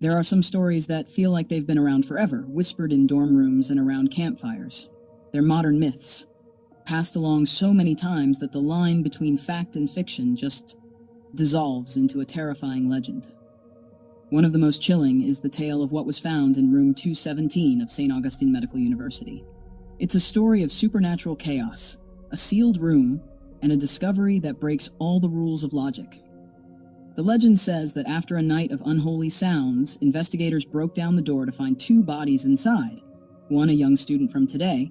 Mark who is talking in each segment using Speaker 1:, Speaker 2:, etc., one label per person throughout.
Speaker 1: There are some stories that feel like they've been around forever, whispered in dorm rooms and around campfires. They're modern myths, passed along so many times that the line between fact and fiction just dissolves into a terrifying legend. One of the most chilling is the tale of what was found in room 217 of St. Augustine Medical University. It's a story of supernatural chaos, a sealed room, and a discovery that breaks all the rules of logic. The legend says that after a night of unholy sounds, investigators broke down the door to find two bodies inside, one a young student from today,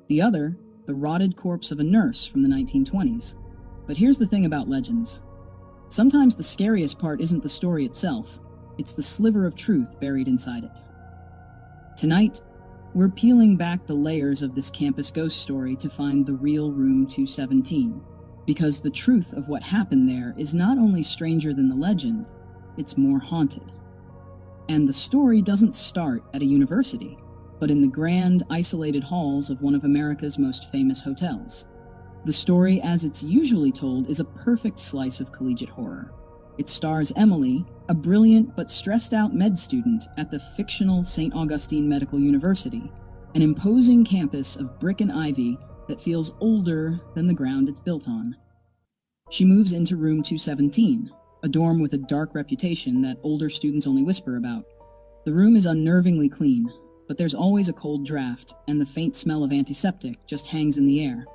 Speaker 1: the other the rotted corpse of a nurse from the 1920s. But here's the thing about legends. Sometimes the scariest part isn't the story itself, it's the sliver of truth buried inside it. Tonight, we're peeling back the layers of this campus ghost story to find the real room 217. Because the truth of what happened there is not only stranger than the legend, it's more haunted. And the story doesn't start at a university, but in the grand, isolated halls of one of America's most famous hotels. The story, as it's usually told, is a perfect slice of collegiate horror. It stars Emily, a brilliant but stressed-out med student at the fictional St. Augustine Medical University, an imposing campus of brick and ivy that feels older than the ground it's built on. She moves into room 217, a dorm with a dark reputation that older students only whisper about. The room is unnervingly clean, but there's always a cold draft, and the faint smell of antiseptic just hangs in the air.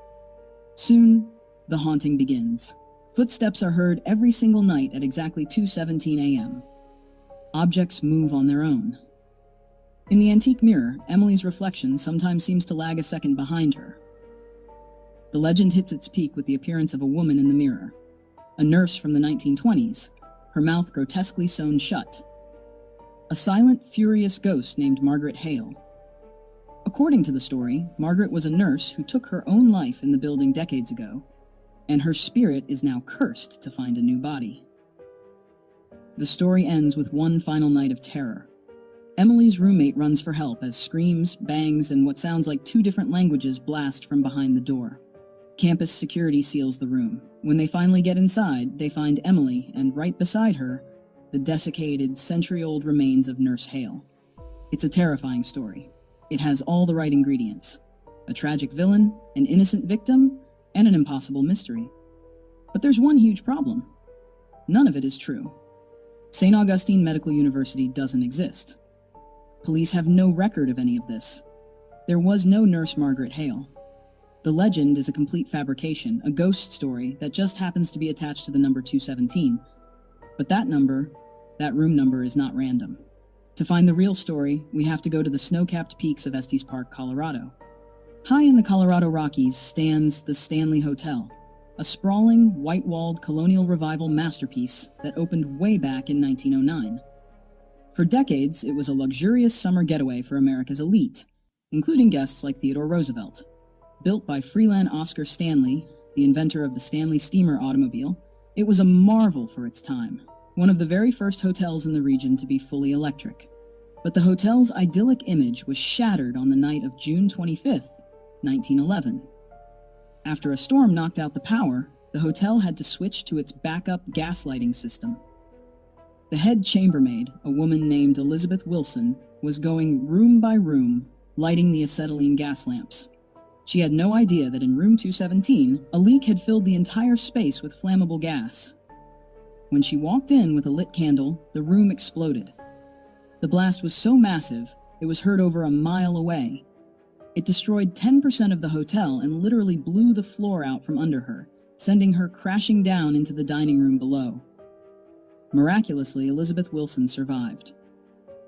Speaker 1: Soon, the haunting begins. Footsteps are heard every single night at exactly 2:17 a.m. Objects move on their own. In the antique mirror, Emily's reflection sometimes seems to lag a second behind her. The legend hits its peak with the appearance of a woman in the mirror, a nurse from the 1920s, her mouth grotesquely sewn shut. A silent, furious ghost named Margaret Hale. According to the story, Margaret was a nurse who took her own life in the building decades ago, and her spirit is now cursed to find a new body. The story ends with one final night of terror. Emily's roommate runs for help as screams, bangs, and what sounds like two different languages blast from behind the door. Campus security seals the room. When they finally get inside, they find Emily, and right beside her, the desiccated, century-old remains of Nurse Hale. It's a terrifying story. It has all the right ingredients. A tragic villain, an innocent victim, and an impossible mystery. But there's one huge problem. None of it is true. St. Augustine Medical University doesn't exist. Police have no record of any of this. There was no Nurse Margaret Hale. The legend is a complete fabrication, a ghost story that just happens to be attached to the number 217. But that room number is not random. To find the real story, we have to go to the snow-capped peaks of Estes Park, Colorado. High in the Colorado Rockies stands the Stanley Hotel, a sprawling, white-walled colonial revival masterpiece that opened way back in 1909. For decades, it was a luxurious summer getaway for America's elite, including guests like Theodore Roosevelt. Built by Freeland Oscar Stanley, the inventor of the Stanley Steamer automobile, it was a marvel for its time, one of the very first hotels in the region to be fully electric. But the hotel's idyllic image was shattered on the night of June 25th, 1911. After a storm knocked out the power, the hotel had to switch to its backup gas lighting system. The head chambermaid, a woman named Elizabeth Wilson, was going room by room, lighting the acetylene gas lamps. She had no idea that in room 217, a leak had filled the entire space with flammable gas. When she walked in with a lit candle, the room exploded. The blast was so massive, it was heard over a mile away. It destroyed 10% of the hotel and literally blew the floor out from under her, sending her crashing down into the dining room below. Miraculously, Elizabeth Wilson survived.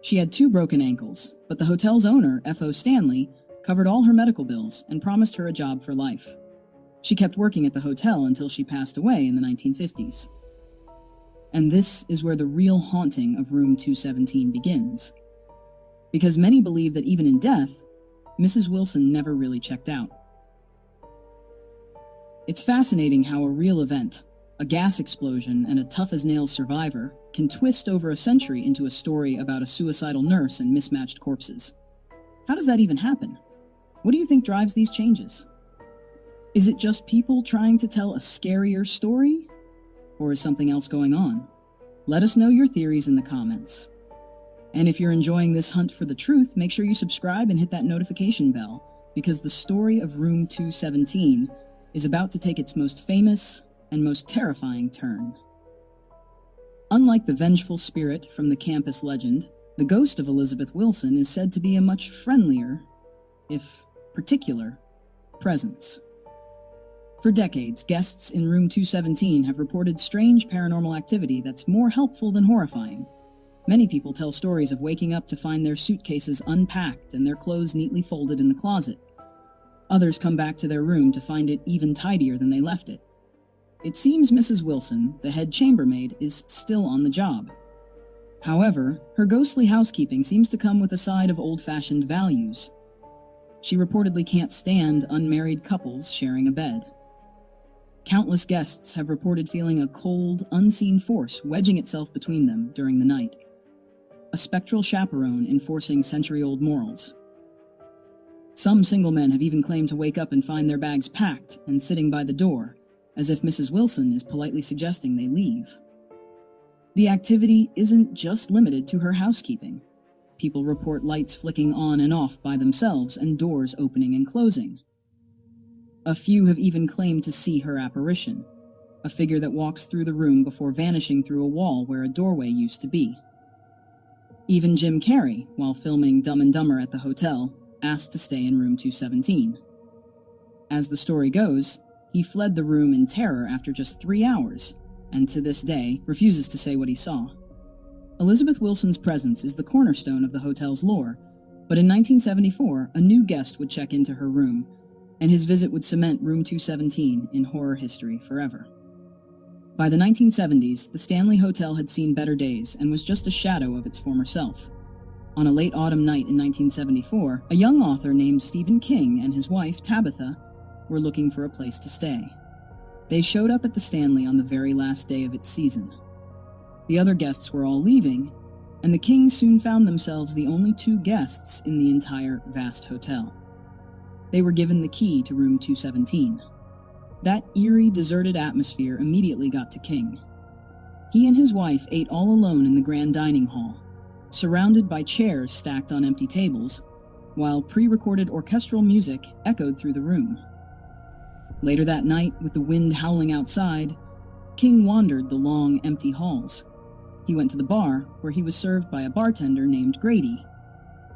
Speaker 1: She had 2 broken ankles, but the hotel's owner, F.O. Stanley, covered all her medical bills and promised her a job for life. She kept working at the hotel until she passed away in the 1950s. And this is where the real haunting of room 217 begins. Because many believe that even in death, Mrs. Wilson never really checked out. It's fascinating how a real event, a gas explosion and a tough-as-nails survivor, can twist over a century into a story about a suicidal nurse and mismatched corpses. How does that even happen? What do you think drives these changes? Is it just people trying to tell a scarier story? Or is something else going on? Let us know your theories in the comments. And if you're enjoying this hunt for the truth, make sure you subscribe and hit that notification bell, because the story of Room 217 is about to take its most famous and most terrifying turn. Unlike the vengeful spirit from the campus legend, the ghost of Elizabeth Wilson is said to be a much friendlier, if particular, presence. For decades, guests in Room 217 have reported strange paranormal activity that's more helpful than horrifying. Many people tell stories of waking up to find their suitcases unpacked and their clothes neatly folded in the closet. Others come back to their room to find it even tidier than they left it. It seems Mrs. Wilson, the head chambermaid, is still on the job. However, her ghostly housekeeping seems to come with a side of old-fashioned values. She reportedly can't stand unmarried couples sharing a bed. Countless guests have reported feeling a cold, unseen force wedging itself between them during the night. A spectral chaperone enforcing century-old morals. Some single men have even claimed to wake up and find their bags packed and sitting by the door, as if Mrs. Wilson is politely suggesting they leave. The activity isn't just limited to her housekeeping. People report lights flicking on and off by themselves and doors opening and closing. A few have even claimed to see her apparition, a figure that walks through the room before vanishing through a wall where a doorway used to be. Even Jim Carrey, while filming Dumb and Dumber at the hotel, asked to stay in Room 217. As the story goes, he fled the room in terror after just 3 hours, and to this day refuses to say what he saw. Elizabeth Wilson's presence is the cornerstone of the hotel's lore, but in 1974, a new guest would check into her room, and his visit would cement Room 217 in horror history forever. By the 1970s, the Stanley Hotel had seen better days and was just a shadow of its former self. On a late autumn night in 1974, a young author named Stephen King and his wife, Tabitha, were looking for a place to stay. They showed up at the Stanley on the very last day of its season. The other guests were all leaving, and the Kings soon found themselves the only 2 guests in the entire vast hotel. They were given the key to Room 217. That eerie, deserted atmosphere immediately got to King. He and his wife ate all alone in the grand dining hall, surrounded by chairs stacked on empty tables, while pre-recorded orchestral music echoed through the room. Later that night, with the wind howling outside, King wandered the long, empty halls. He went to the bar, where he was served by a bartender named Grady.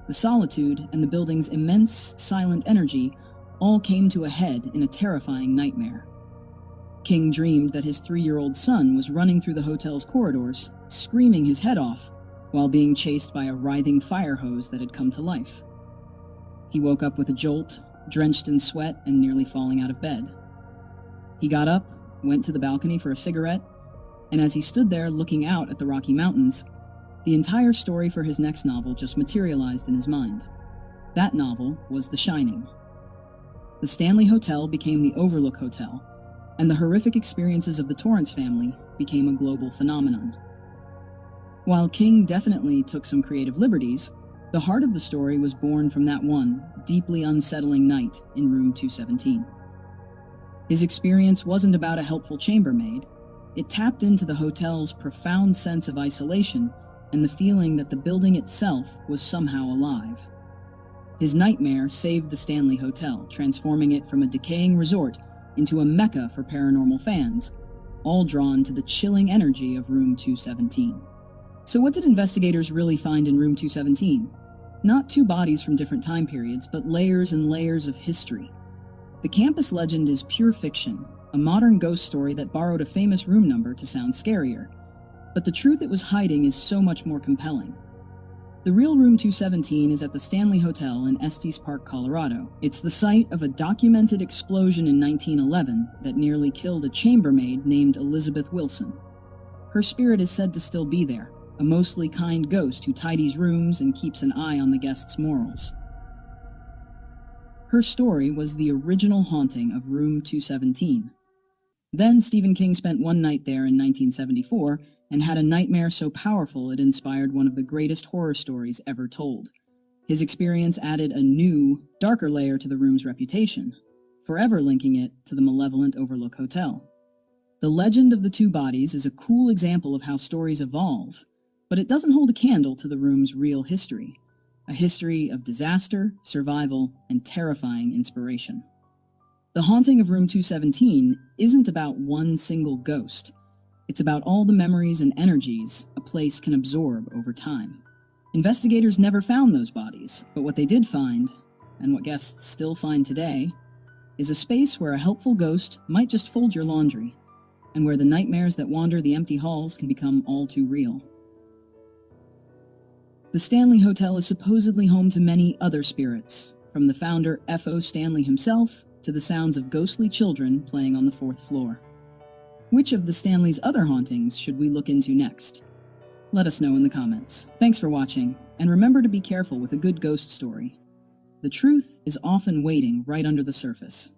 Speaker 1: The solitude and the building's immense, silent energy all came to a head in a terrifying nightmare. King dreamed that his 3-year-old son was running through the hotel's corridors, screaming his head off, while being chased by a writhing fire hose that had come to life. He woke up with a jolt, drenched in sweat and nearly falling out of bed. He got up, went to the balcony for a cigarette, and as he stood there looking out at the Rocky Mountains, the entire story for his next novel just materialized in his mind. That novel was The Shining. The Stanley Hotel became the Overlook Hotel, and the horrific experiences of the Torrance family became a global phenomenon. While King definitely took some creative liberties, the heart of the story was born from that one deeply unsettling night in Room 217. His experience wasn't about a helpful chambermaid. It tapped into the hotel's profound sense of isolation and the feeling that the building itself was somehow alive. His nightmare saved the Stanley Hotel, transforming it from a decaying resort into a mecca for paranormal fans, all drawn to the chilling energy of Room 217. So what did investigators really find in Room 217? Not 2 bodies from different time periods, but layers and layers of history. The campus legend is pure fiction, a modern ghost story that borrowed a famous room number to sound scarier. But the truth it was hiding is so much more compelling. The real Room 217 is at the Stanley Hotel in Estes Park, Colorado. It's the site of a documented explosion in 1911 that nearly killed a chambermaid named Elizabeth Wilson. Her spirit is said to still be there, a mostly kind ghost who tidies rooms and keeps an eye on the guests' morals. Her story was the original haunting of Room 217. Then Stephen King spent one night there in 1974 and had a nightmare so powerful it inspired one of the greatest horror stories ever told. His experience added a new, darker layer to the room's reputation, forever linking it to the malevolent Overlook Hotel. The legend of the 2 bodies is a cool example of how stories evolve. but it doesn't hold a candle to the room's real history. A history of disaster, survival, and terrifying inspiration. The haunting of Room 217 isn't about one single ghost. It's about all the memories and energies a place can absorb over time. Investigators never found those bodies, but what they did find, and what guests still find today, is a space where a helpful ghost might just fold your laundry, and where the nightmares that wander the empty halls can become all too real. The Stanley Hotel is supposedly home to many other spirits, from the founder F.O. Stanley himself to the sounds of ghostly children playing on the 4th floor. Which of the Stanley's other hauntings should we look into next? Let us know in the comments. Thanks for watching, and remember to be careful with a good ghost story. The truth is often waiting right under the surface.